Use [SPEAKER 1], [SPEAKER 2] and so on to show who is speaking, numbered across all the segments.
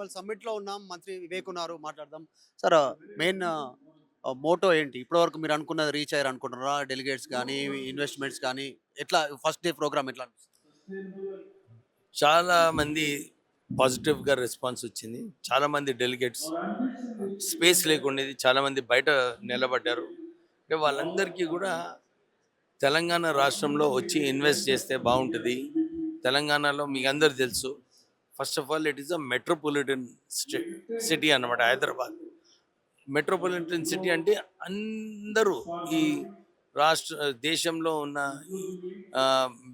[SPEAKER 1] ఇవాళ సమ్మిట్‌లో ఉన్నాం. మంత్రి వివేక్ ఉన్నారు. మాట్లాడదాం. సార్ మెయిన్ మోటో ఏంటి? ఇప్పటివరకు మీరు అనుకున్నది రీచ్ అయ్యారు అనుకుంటున్నారా? డెలిగేట్స్ గానీ, ఇన్వెస్ట్‌మెంట్స్ గానీ ఎట్లా ఫస్ట్ డే ప్రోగ్రామ్ ఎట్లా అనిపిస్తుంది?
[SPEAKER 2] చాలా మంది పాజిటివ్‌గా రెస్పాన్స్ వచ్చింది. చాలామంది డెలిగేట్స్ స్పేస్ లేకుండేది. చాలామంది బయట నిలబడ్డారు. అంటే వాళ్ళందరికీ కూడా తెలంగాణ రాష్ట్రంలో వచ్చి ఇన్వెస్ట్ చేస్తే బావుంటది. తెలంగాణలో మీకందరూ తెలుసు. First of all it is a metropolitan city అన్నమాట హైదరాబాద్. మెట్రోపాలిటన్ సిటీ అంటే అందరూ ఈ రాష్ట్ర దేశంలో ఉన్న ఆ,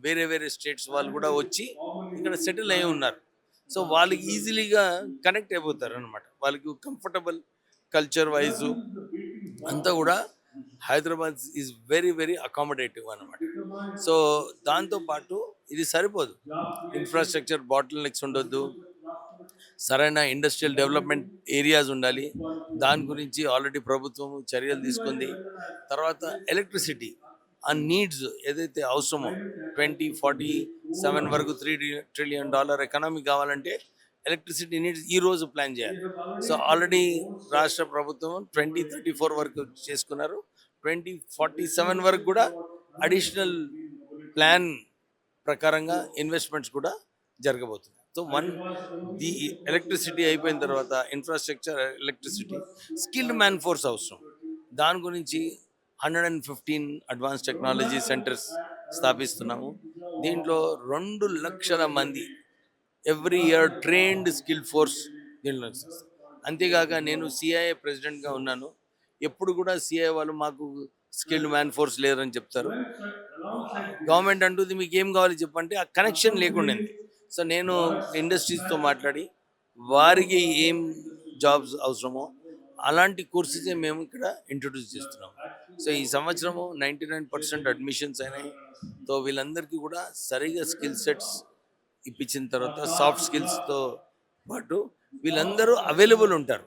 [SPEAKER 2] వేరే వేరే స్టేట్స్ వాళ్ళు కూడా వచ్చి ఇక్కడ సెటిల్ అయి ఉన్నారు. సో వాళ్ళకి ఈజీలీగా కనెక్ట్ అయిపోతారు అనమాట. వాళ్ళకి కంఫర్టబుల్ కల్చర్ వైజ్ అంతా కూడా Hyderabad is very very accommodative అనమాట. సో దాంతోపాటు ఇది సరిపోదు. ఇన్ఫ్రాస్ట్రక్చర్ బాటిల్ నెక్స్ ఉండొద్దు, సరైన ఇండస్ట్రియల్ డెవలప్మెంట్ ఏరియాస్ ఉండాలి. దాని గురించి ఆల్రెడీ ప్రభుత్వం చర్యలు తీసుకుంది. తర్వాత ఎలక్ట్రిసిటీ ఆ నీడ్స్ ఏదైతే అవసరమో 2047 వరకు $3 ట్రిలియన్ ఎకనామీ కావాలంటే ఎలక్ట్రిసిటీ నీడ్స్ ఈ రోజు ప్లాన్ చేయాలి. సో ఆల్రెడీ రాష్ట్ర ప్రభుత్వం 2034 వరకు చేసుకున్నారు. 2047 వరకు కూడా అడిషనల్ ప్లాన్ ప్రకారంగా ఇన్వెస్ట్మెంట్స్ కూడా జరగబోతుంది. సో ది ఎలక్ట్రిసిటీ అయిపోయిన తర్వాత infrastructure, electricity, skilled man force అవసరం. దాని గురించి 115 అడ్వాన్స్ టెక్నాలజీ సెంటర్స్ స్థాపిస్తున్నాము. దీంట్లో 2 లక్షల మంది every year trained skill force దీనిలో వస్తుంది. అంతేగాక నేను సిఐఏ ప్రెసిడెంట్గా ఉన్నాను. ఎప్పుడు కూడా సిఐఏ వాళ్ళు మాకు స్కిల్డ్ మ్యాన్ ఫోర్స్ లేరని చెప్తారు. గవర్నమెంట్ అంటుంది మీకు ఏం కావాలి చెప్పంటే ఆ కనెక్షన్ లేకుండింది. సో నేను ఇండస్ట్రీస్తో మాట్లాడి వారికి ఏం జాబ్స్ అవసరమో అలాంటి కోర్సెసే మేము ఇక్కడ ఇంట్రొడ్యూస్ చేస్తున్నాము. సో ఈ సంవత్సరము 99% అడ్మిషన్స్ అయినాయి. సో వీళ్ళందరికీ కూడా సరిగా స్కిల్ సెట్స్ ఇప్పించిన తర్వాత సాఫ్ట్ స్కిల్స్తో పాటు వీళ్ళందరూ అవైలబుల్ ఉంటారు.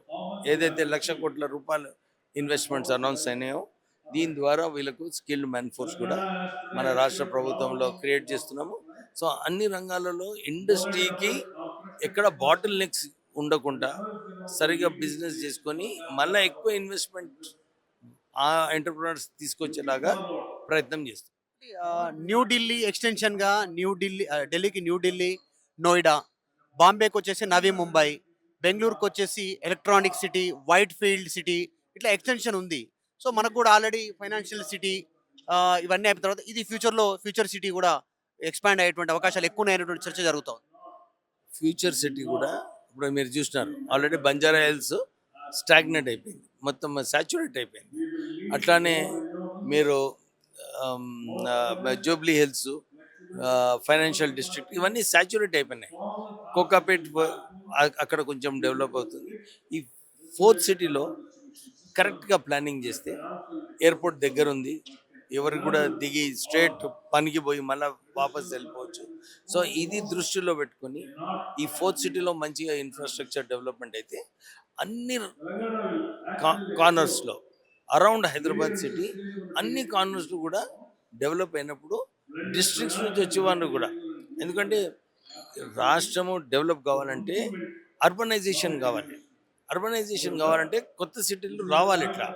[SPEAKER 2] ఏదైతే ₹1,00,00,000 ఇన్వెస్ట్మెంట్స్ అనౌన్స్ అయినాయో దీని ద్వారా వీళ్ళకు స్కిల్డ్ మ్యాన్ ఫోర్స్ కూడా మన రాష్ట్ర ప్రభుత్వంలో క్రియేట్ చేస్తున్నాము. సో అన్ని రంగాలలో ఇండస్ట్రీకి ఎక్కడ బాటిల్ నెక్స్ ఉండకుండా సరిగా బిజినెస్ చేసుకొని మళ్ళీ ఎక్కువ ఇన్వెస్ట్మెంట్ ఆ ఎంటర్ప్రినర్స్ తీసుకొచ్చేలాగా ప్రయత్నం చేస్తాం.
[SPEAKER 1] న్యూఢిల్లీ ఎక్స్‌టెన్షన్‌గా ఢిల్లీకి న్యూఢిల్లీ, నోయిడా, బాంబేకొచ్చేసి నవీ Mumbai, బెంగుళూరుకొచ్చేసి electronic city, white field city ఇట్లా ఎక్స్‌టెన్షన్ ఉంది. సో మనకు కూడా ఆల్రెడీ ఫైనాన్షియల్ సిటీ ఇవన్నీ అయిపోయిన తర్వాత ఇది ఫ్యూచర్‌లో ఫ్యూచర్ సిటీ కూడా ఎక్స్‌పాండ్ అయ్యేటువంటి అవకాశాలు ఎక్కువున్నాయనేటువంటి చర్చ జరుగుతోంది.
[SPEAKER 2] ఫ్యూచర్ సిటీ కూడా ఇప్పుడు మీరు చూసినారు ఆల్రెడీ బంజారా హిల్స్ స్టాగ్నెట్ అయిపోయింది, మొత్తం సాచురేట్ అయిపోయింది. అట్లానే మీరు జూబ్లీ హిల్స్, ఫైనాన్షియల్ డిస్ట్రిక్ట్ ఇవన్నీ సాచురేట్ అయిపోయినాయి. కోకాపేట్ అక్కడ కొంచెం డెవలప్ అవుతుంది. ఈ ఫోర్త్ సిటీలో కరెక్ట్గా ప్లానింగ్ చేస్తే ఎయిర్పోర్ట్ దగ్గర ఉంది, ఎవరికి కూడా దిగి స్ట్రేట్ పనికి పోయి మళ్ళీ వాపస్ వెళ్ళిపోవచ్చు. సో ఇది దృష్టిలో పెట్టుకొని ఈ ఫోర్త్ సిటీలో మంచిగా ఇన్ఫ్రాస్ట్రక్చర్ డెవలప్మెంట్ అయితే అన్ని కార్నర్స్లో అరౌండ్ హైదరాబాద్ సిటీ అన్ని కార్నర్స్లో కూడా డెవలప్ అయినప్పుడు డిస్ట్రిక్ట్స్ నుంచి వచ్చేవాళ్ళు కూడా, ఎందుకంటే రాష్ట్రము డెవలప్ కావాలంటే అర్బనైజేషన్ కావాలి. అర్బనైజేషన్ కావాలంటే కొత్త సిటీలు రావాలి ఇట్లా.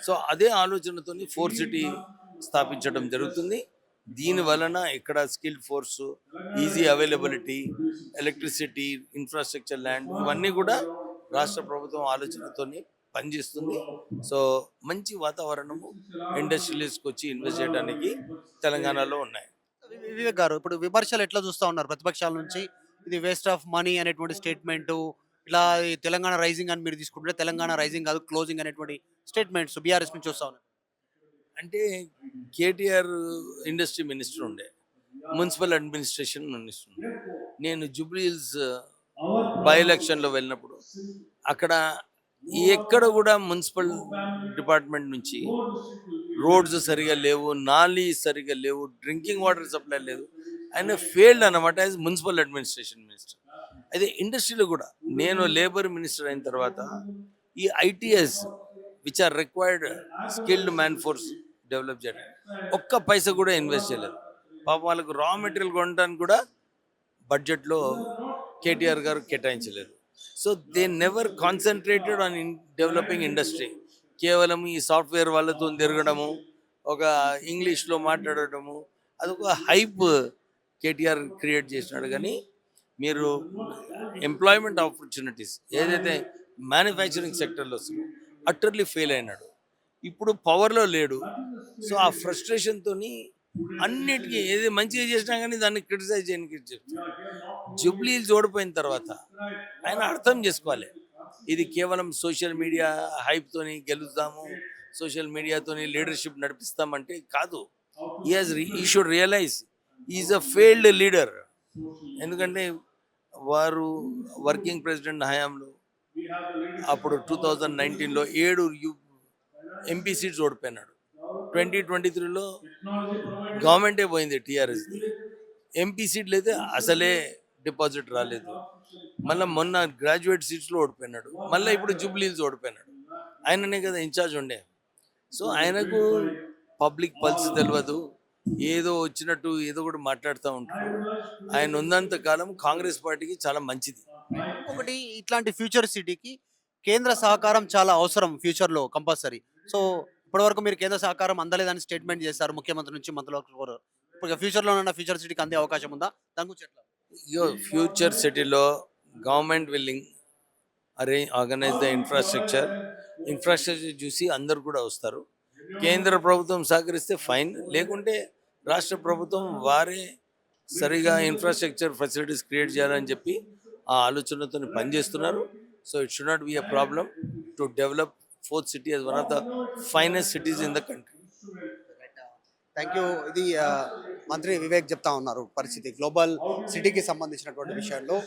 [SPEAKER 2] సో అదే ఆలోచనతోని ఫోర్ సిటీ స్థాపించడం జరుగుతుంది. దీని వలన ఇక్కడ skill force, easy availability, electricity, infrastructure, land ఇవన్నీ కూడా రాష్ట్ర ప్రభుత్వం ఆలోచనతోని పనిచేస్తుంది. సో మంచి వాతావరణము ఇండస్ట్రియలిస్ట్కి వచ్చి ఇన్వెస్ట్ చేయడానికి తెలంగాణలో ఉన్నాయి.
[SPEAKER 1] వివేక్ గారు ఇప్పుడు విమర్శలు ఎట్లా చూస్తా ఉన్నారు ప్రతిపక్షాల నుంచి? ఇది వేస్ట్ ఆఫ్ మనీ అనేటువంటి స్టేట్మెంటు, ఇలా ఈ తెలంగాణ రైజింగ్ అని మీరు తీసుకుంటే తెలంగాణ రైజింగ్ కాదు క్లోజింగ్ అనేటువంటి స్టేట్మెంట్స్ బీఆర్ఎస్ నుంచి వస్తా ఉన్నాయి.
[SPEAKER 2] అంటే కేటీఆర్ ఇండస్ట్రీ మినిస్టర్ ఉండే, మున్సిపల్ అడ్మినిస్ట్రేషన్ మినిస్టర్ ఉండే. నేను జూబ్లీ హిల్స్ బై ఎలక్షన్లో వెళ్ళినప్పుడు అక్కడ ఎక్కడ కూడా మున్సిపల్ డిపార్ట్మెంట్ నుంచి రోడ్స్ సరిగా లేవు, నాలీ సరిగా లేవు, డ్రింకింగ్ వాటర్ సప్లై లేదు. ఆయన ఫెయిల్డ్ అనమాట యాజ్ మున్సిపల్ అడ్మినిస్ట్రేషన్ మినిస్టర్. అయితే ఇండస్ట్రీలో కూడా నేను లేబర్ మినిస్టర్ అయిన తర్వాత ఈ ITs which are required skilled man force develop చేయడం ఒక్క పైసా కూడా ఇన్వెస్ట్ చేయలేదు. పాపం వాళ్ళకు రా మెటీరియల్ కొనడానికి కూడా బడ్జెట్లో కేటీఆర్ గారు కేటాయించలేదు. So they never concentrated on developing industry. కేవలం ఈ సాఫ్ట్వేర్ వాళ్ళతో తిరగడము, ఒక ఇంగ్లీష్లో మాట్లాడటము, అదొక హైప్ కేటీఆర్ క్రియేట్ చేసినాడు. కానీ మీరు ఎంప్లాయ్మెంట్ ఆపర్చునిటీస్ ఏదైతే మ్యానుఫ్యాక్చరింగ్ సెక్టర్లో వస్తుందో అట్టర్లీ ఫెయిల్ అయినాడు. ఇప్పుడు పవర్లో లేడు. సో ఆ ఫ్రస్ట్రేషన్తో అన్నిటికీ ఏది మంచిగా చేసినా కానీ దాన్ని క్రిటిసైజ్ చేయడానికి చెప్తాను. జూబ్లీహిల్స్ ఓడిపోయిన తర్వాత ఆయన అర్థం చేసుకోవాలి, ఇది కేవలం సోషల్ మీడియా హైప్తోని గెలుద్దాము, సోషల్ మీడియాతోని లీడర్షిప్ నడిపిస్తామంటే కాదు. ఈ should realise is a failed leader. ఎందుకంటే వారు వర్కింగ్ ప్రెసిడెంట్ హయాంలో అప్పుడు 2019లో 7 ఎంపీ సీట్స్ ఓడిపోయినాడు. 2023లో గవర్నమెంటే పోయింది టీఆర్ఎస్ది. ఎంపీ సీట్లు అయితే అసలే డిపాజిట్ రాలేదు. మళ్ళీ మొన్న గ్రాడ్యుయేట్ సీట్స్లో ఓడిపోయినాడు. మళ్ళీ ఇప్పుడు జూబ్లీహిల్స్ ఓడిపోయినాడు. ఆయననే కదా ఇన్ఛార్జ్ ఉండే. సో ఆయనకు పబ్లిక్ పల్స్ తెలియదు, ఏదో వచ్చినట్టు ఏదో కూడా మాట్లాడుతూ ఉంటాడు. ఆయన ఉన్నంత కాలం కాంగ్రెస్ పార్టీకి చాలా మంచిది.
[SPEAKER 1] ఒకటి ఇట్లాంటి ఫ్యూచర్ సిటీకి కేంద్ర సహకారం చాలా అవసరం ఫ్యూచర్లో కంపల్సరీ. సో ఇప్పటివరకు మీరు కేంద్ర సహకారం అందలేదని స్టేట్మెంట్ చేశారు ముఖ్యమంత్రి నుంచి మంత్రుల వరకు. ఇప్పుడు ఫ్యూచర్లో ఉన్న ఫ్యూచర్ సిటీకి అందే అవకాశం ఉందా? దాని గురించి ఎట్లా?
[SPEAKER 2] ఫ్యూచర్ సిటీలో government willing organise the infrastructure చూసి అందరు కూడా వస్తారు. కేంద్ర ప్రభుత్వం సహకరిస్తే ఫైన్, లేకుంటే రాష్ట్ర ప్రభుత్వం వారే సరిగా ఇన్ఫ్రాస్ట్రక్చర్ ఫెసిలిటీస్ క్రియేట్ చేయాలని చెప్పి ఆ ఆలోచనతో పనిచేస్తున్నారు. So it should not be a problem to develop fourth city as one of the finest cities in the country.
[SPEAKER 1] Thank you. ఇది మంత్రి వివేక్ చెప్తా ఉన్నారు పరిస్థితి గ్లోబల్ సిటీకి సంబంధించినటువంటి విషయంలో.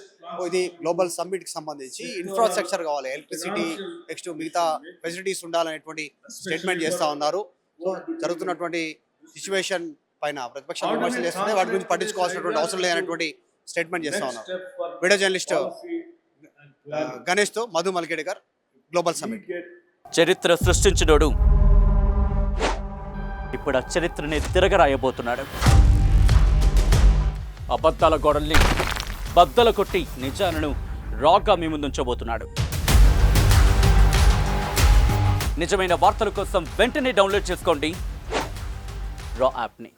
[SPEAKER 1] ఇది గ్లోబల్ సమ్మిట్కి సంబంధించి ఇన్ఫ్రాస్ట్రక్చర్ కావాలి, ఎలక్ట్రిసిటీ, నెక్స్ట్ మిగతా ఫెసిలిటీస్ ఉండాలనేటువంటి స్టేట్మెంట్ చేస్తూ ఉన్నారు. సో జరుగుతున్నటువంటి సిచ్యువేషన్ పైన ప్రతిపక్షాలు విమర్శలు చేస్తున్నాయి, వాటి గురించి పట్టించుకోవాల్సినటువంటి అవసరం లేదనేటువంటి స్టేట్మెంట్ చేస్తూ ఉన్నారు. వీడియో జర్నలిస్ట్ గణేష్తో మధు మల్కేడ్కర్, గ్లోబల్ సమ్మిట్.
[SPEAKER 3] చరిత్ర సృష్టించినోడు ఇప్పుడు ఆ చరిత్రని తిరగరాయబోతున్నాడు. అబద్ధాల గోడల్ని బద్దలు కొట్టి నిజాలను రాగా మీ ముందుంచబోతున్నాడు. నిజమైన వార్తల కోసం వెంటనే డౌన్లోడ్ చేసుకోండి రా యాప్ని.